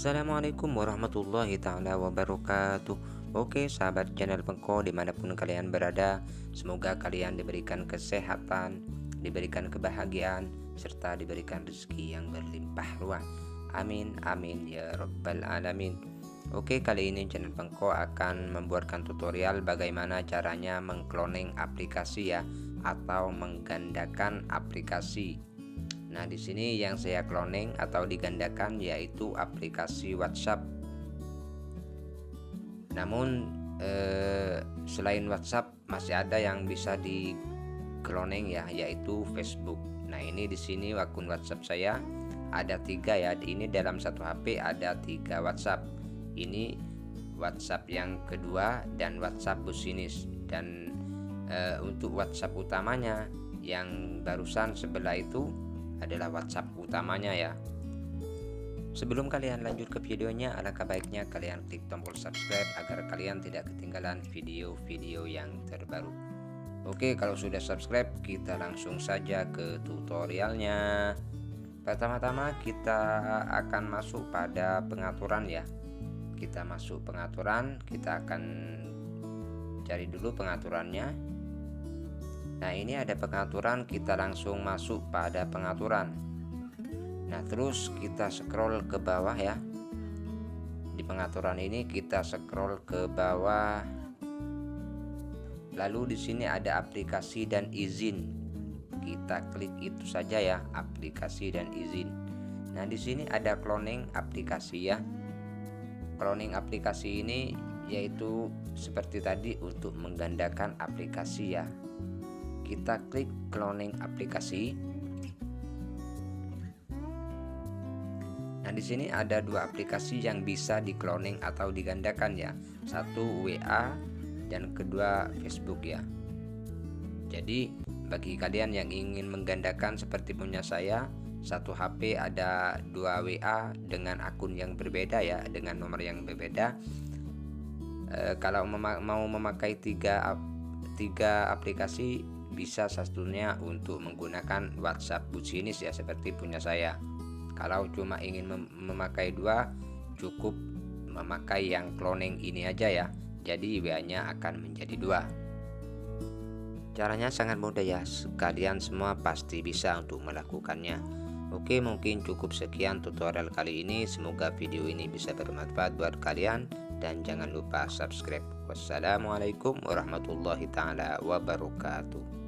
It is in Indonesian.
Assalamualaikum warahmatullahi ta'ala wabarakatuh. Oke sahabat channel Pengko dimanapun kalian berada, semoga kalian diberikan kesehatan, diberikan kebahagiaan, serta diberikan rezeki yang berlimpah ruah. Amin amin ya rabbal alamin. Oke, kali ini channel Pengko akan membuatkan tutorial bagaimana caranya mengcloning aplikasi ya, atau menggandakan aplikasi. Nah, di sini yang saya cloning atau digandakan yaitu aplikasi WhatsApp. Namun selain WhatsApp masih ada yang bisa di cloning ya, yaitu Facebook. Nah, ini di sini akun WhatsApp saya ada 3 ya. Ini dalam satu HP ada 3 WhatsApp. Ini WhatsApp yang kedua dan WhatsApp business. Dan untuk WhatsApp utamanya yang barusan sebelah itu adalah WhatsApp utamanya ya. Sebelum kalian lanjut ke videonya, alangkah baiknya kalian klik tombol subscribe agar kalian tidak ketinggalan video-video yang terbaru. Oke, kalau sudah subscribe, kita langsung saja ke tutorialnya. Pertama-tama kita akan masuk pada pengaturan ya. Kita masuk pengaturan, kita akan cari dulu pengaturannya. Nah, ini ada pengaturan, kita langsung masuk pada pengaturan. Nah, terus kita scroll ke bawah ya. Di pengaturan ini kita scroll ke bawah. Lalu di sini ada aplikasi dan izin. Kita klik itu saja ya, aplikasi dan izin. Nah, di sini ada cloning aplikasi ya. Cloning aplikasi ini yaitu seperti tadi untuk menggandakan aplikasi ya. Kita klik cloning aplikasi. Nah, di sini ada 2 aplikasi yang bisa di-cloning atau digandakan ya. Satu WA dan kedua Facebook ya. Jadi bagi kalian yang ingin menggandakan seperti punya saya, satu HP ada 2 WA dengan akun yang berbeda ya, dengan nomor yang berbeda. Kalau mau memakai 3 aplikasi, bisa satunya untuk menggunakan WhatsApp business ya, seperti punya saya. Kalau cuma ingin memakai 2, cukup memakai yang cloning ini aja ya. Jadi WA-nya akan menjadi 2. Caranya sangat mudah ya, kalian semua pasti bisa untuk melakukannya. Oke, mungkin cukup sekian tutorial kali ini. Semoga video ini bisa bermanfaat buat kalian, dan jangan lupa subscribe. Wassalamualaikum warahmatullahi ta'ala wabarakatuh.